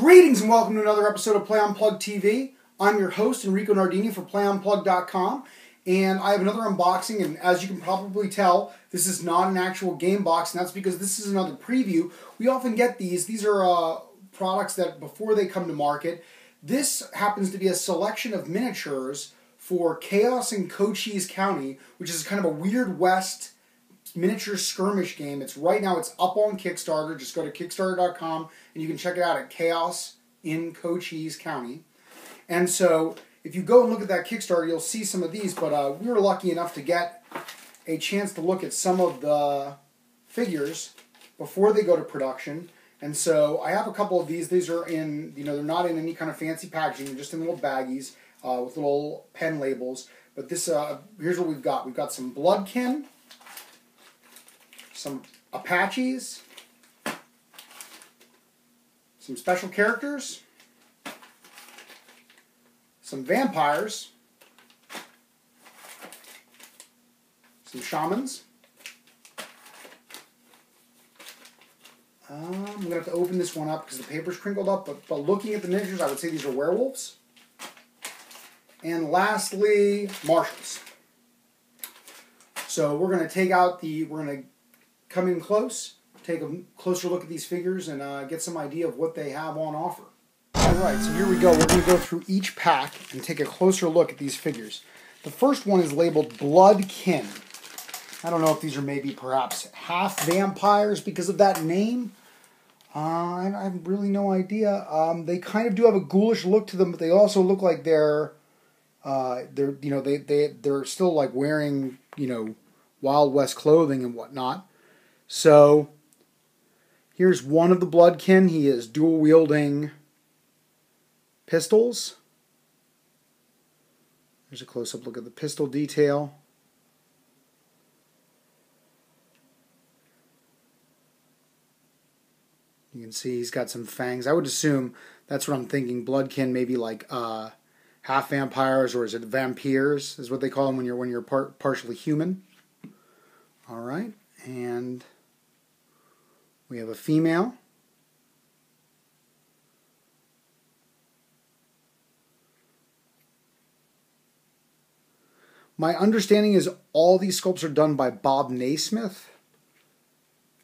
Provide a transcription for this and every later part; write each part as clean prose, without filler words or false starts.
Greetings and welcome to another episode of Play Unplugged TV. I'm your host, Enrico for PlayUnplugged.com, and I have another unboxing, and as you can probably tell, this is not an actual game box, and that's because this is another preview. We often get these. These are products that before they come to market. This happens to be a selection of miniatures for Chaos in Cochise County, which is kind of a Weird West miniature skirmish game. It's right now, it's up on Kickstarter. Just go to Kickstarter.com and you can check it out at Chaos in Cochise County. And so if you go and look at that Kickstarter, you'll see some of these, but we were lucky enough to get a chance to look at some of the figures before they go to production. And so I have a couple of these. These are in, they're not in any kind of fancy packaging. They're just in little baggies with little pen labels. But this, here's what we've got. We've got some Bloodkin, some Apaches, some special characters, some vampires, some shamans. I'm going to have to open this one up because the paper's crinkled up, but looking at the miniatures, I would say these are werewolves. And lastly, marshals. So we're going to take out we're going to come in close, take a closer look at these figures, and get some idea of what they have on offer. Alright, so here we go. We're going to go through each pack and take a closer look at these figures. The first one is labeled Bloodkin. I don't know if these are maybe perhaps half vampires because of that name. I have really no idea. They kind of do have a ghoulish look to them, but they also look like they're still like wearing, Wild West clothing and whatnot. So, here's one of the Bloodkin. He is dual-wielding pistols. There's a close-up look at the pistol detail. You can see he's got some fangs. I would assume, that's what I'm thinking, Bloodkin maybe like half vampires, or is it vampires, is what they call them when you're partially human. Alright, and we have a female. My understanding is all these sculpts are done by Bob Naismith,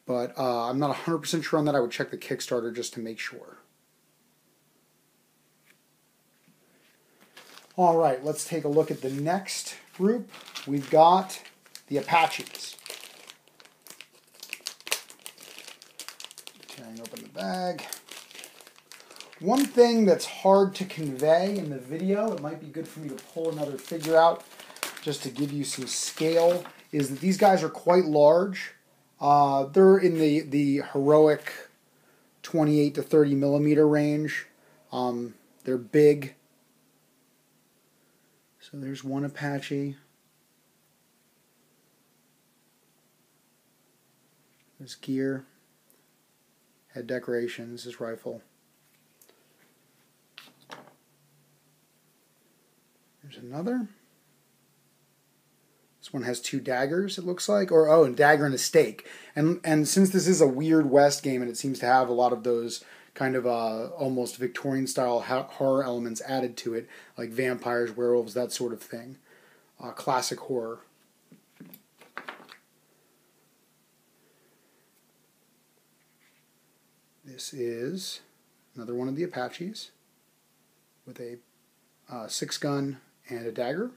but I'm not 100% sure on that. I would check the Kickstarter just to make sure. Alright, let's take a look at the next group. We've got the Apaches. Tearing open the bag. One thing that's hard to convey in the video, it might be good for me to pull another figure out just to give you some scale, is that these guys are quite large. They're in the heroic 28 to 30 millimeter range. They're big. So there's one Apache. There's gear. Head decorations, his rifle. There's another. This one has two daggers, it looks like. A dagger and a stake. And since this is a Weird West game and it seems to have a lot of those kind of almost Victorian-style horror elements added to it, like vampires, werewolves, that sort of thing. Classic horror. This is another one of the Apaches with a 6-gun and a dagger.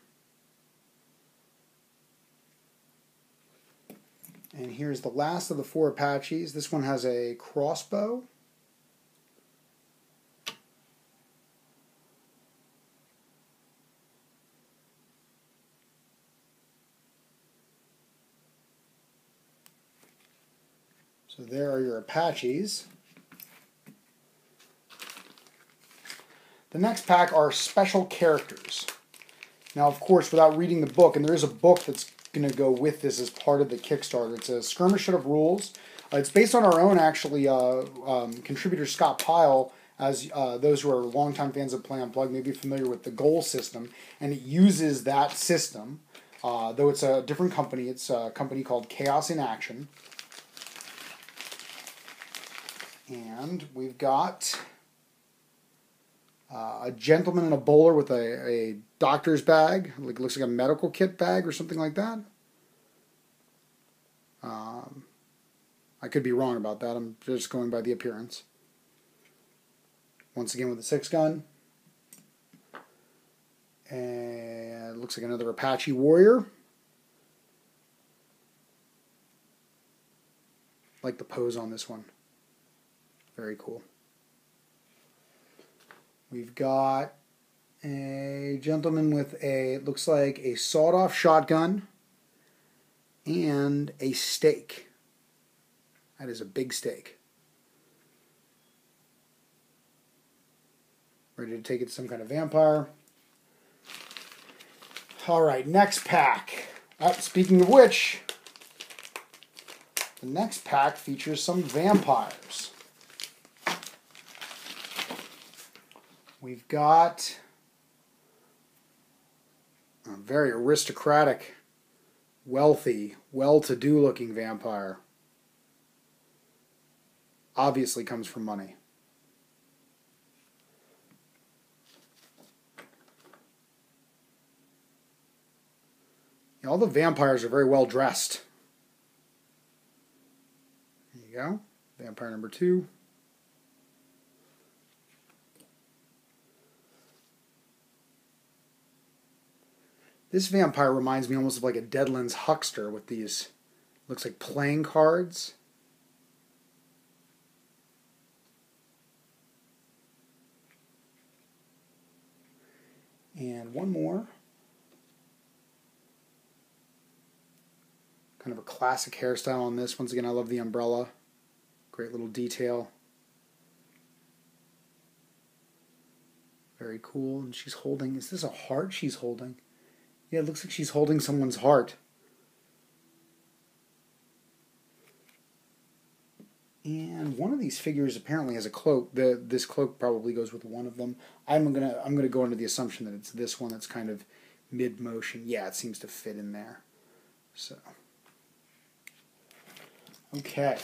And here's the last of the 4 Apaches. This one has a crossbow. So there are your Apaches. The next pack are special characters. Now, of course, without reading the book, and there is a book that's going to go with this as part of the Kickstarter. It's a skirmish set of rules. It's based on our own, actually, contributor Scott Pyle, as those who are longtime fans of Play Unplugged may be familiar with the goal system, and it uses that system, though it's a different company. It's a company called Chaos in Action. And we've got A gentleman in a bowler with a doctor's bag. Looks like a medical kit bag or something like that. I could be wrong about that. I'm just going by the appearance. Once again with a 6-gun. And it looks like another Apache Warrior. Like the pose on this one. Very cool. We've got a gentleman with it looks like a sawed-off shotgun and a stake. That is a big stake. Ready to take it to some kind of vampire. All right, next pack. Speaking of which, the next pack features some vampires. We've got a very aristocratic, wealthy, well-to-do looking vampire. Obviously comes from money. All the vampires are very well dressed. There you go. Vampire number 2. This vampire reminds me almost of like a Deadlands huckster with these, looks like playing cards. And one more. Kind of a classic hairstyle on this. Once again, I love the umbrella. Great little detail. Very cool. And she's holding, is this a heart she's holding? Yeah, it looks like she's holding someone's heart. And one of these figures apparently has a cloak. This cloak probably goes with one of them. I'm gonna go under the assumption that it's this one that's kind of mid motion. Yeah, it seems to fit in there. So okay,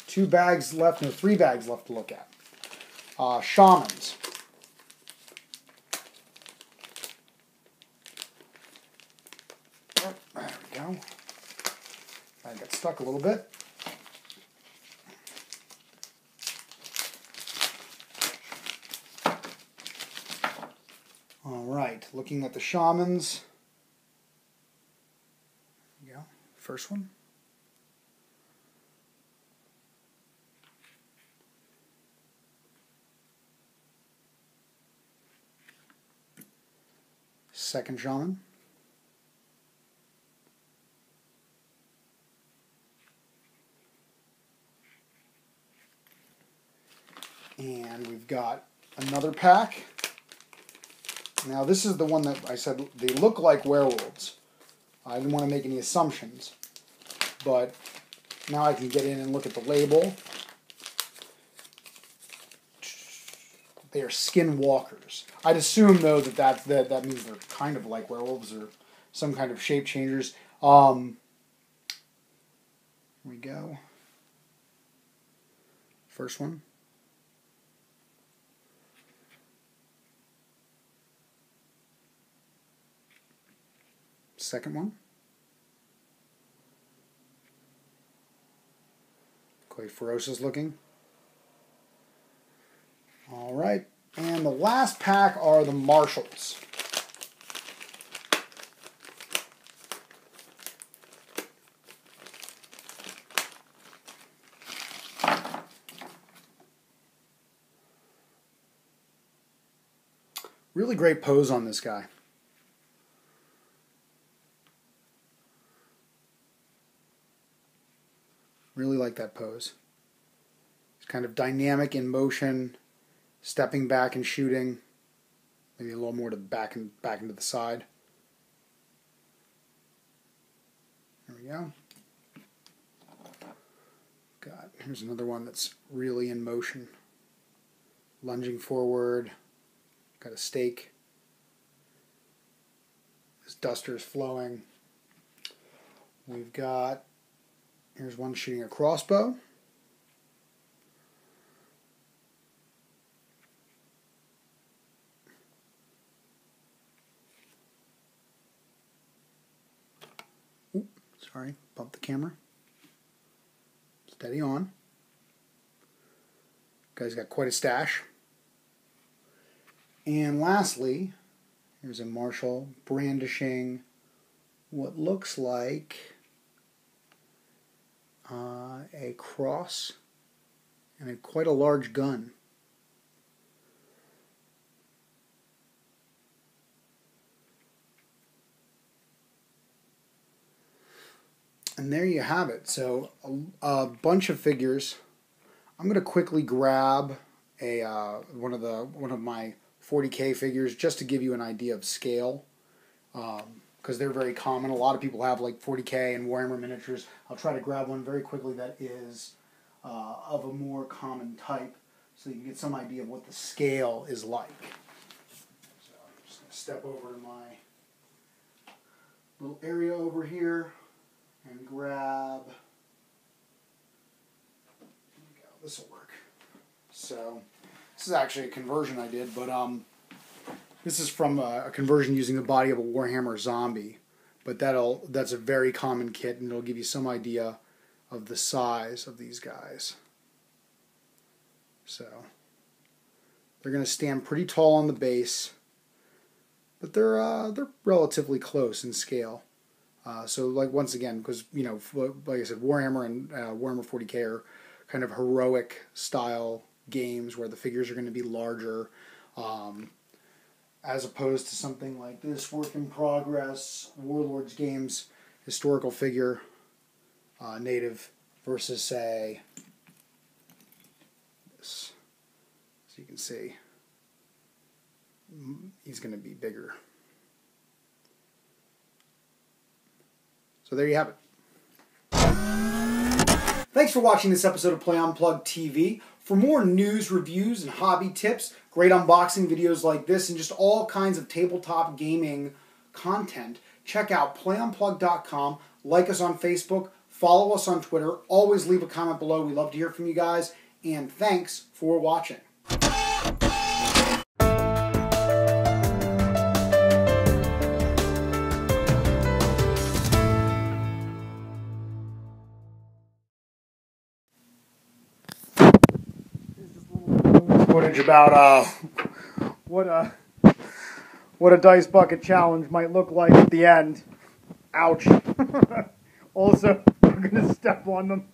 2 bags left. No, 3 bags left to look at. Shamans. There we go. I got stuck a little bit. All right, looking at the shamans. There we go. First one. Second shaman. And we've got another pack. Now this is the one that I said they look like werewolves. I didn't want to make any assumptions, but now I can get in and look at the label. They are skinwalkers. I'd assume though that means they're kind of like werewolves or some kind of shape changers. Here we go. First one. Second one. Quite ferocious looking. All right. And the last pack are the marshals. Really great pose on this guy. Really like that pose. It's kind of dynamic in motion, stepping back and shooting. Maybe a little more to the back and back into the side. There we go. Here's another one that's really in motion. Lunging forward. Got a stake. This duster is flowing. We've got, here's one shooting a crossbow. Sorry, bump the camera. Steady on. Guy's got quite a stash. And lastly, here's a marshal brandishing what looks like a cross and quite a large gun. And there you have it. So a bunch of figures. I'm going to quickly grab a one of my 40K figures just to give you an idea of scale, because they're very common. A lot of people have like 40K and Warhammer miniatures. I'll try to grab one very quickly that is of a more common type, so you can get some idea of what the scale is like. So I'm just going to step over to my little area over here and grab. This will work. So this is actually a conversion I did, but this is from a conversion using the body of a Warhammer zombie. But that's a very common kit, and it'll give you some idea of the size of these guys. So they're going to stand pretty tall on the base, but they're relatively close in scale. So like once again, because like I said, Warhammer and Warhammer 40K are kind of heroic style games where the figures are going to be larger, as opposed to something like this work in progress Warlords games historical figure, native, versus say this. So you can see he's going to be bigger. So there you have it. Thanks for watching this episode of Play Unplugged TV. For more news, reviews, and hobby tips, great unboxing videos like this, and just all kinds of tabletop gaming content, check out playunplugged.com. Like us on Facebook, follow us on Twitter, always leave a comment below. We love to hear from you guys, and thanks for watching. Footage about what a dice bucket challenge might look like at the end. Ouch. Also, we're gonna step on them.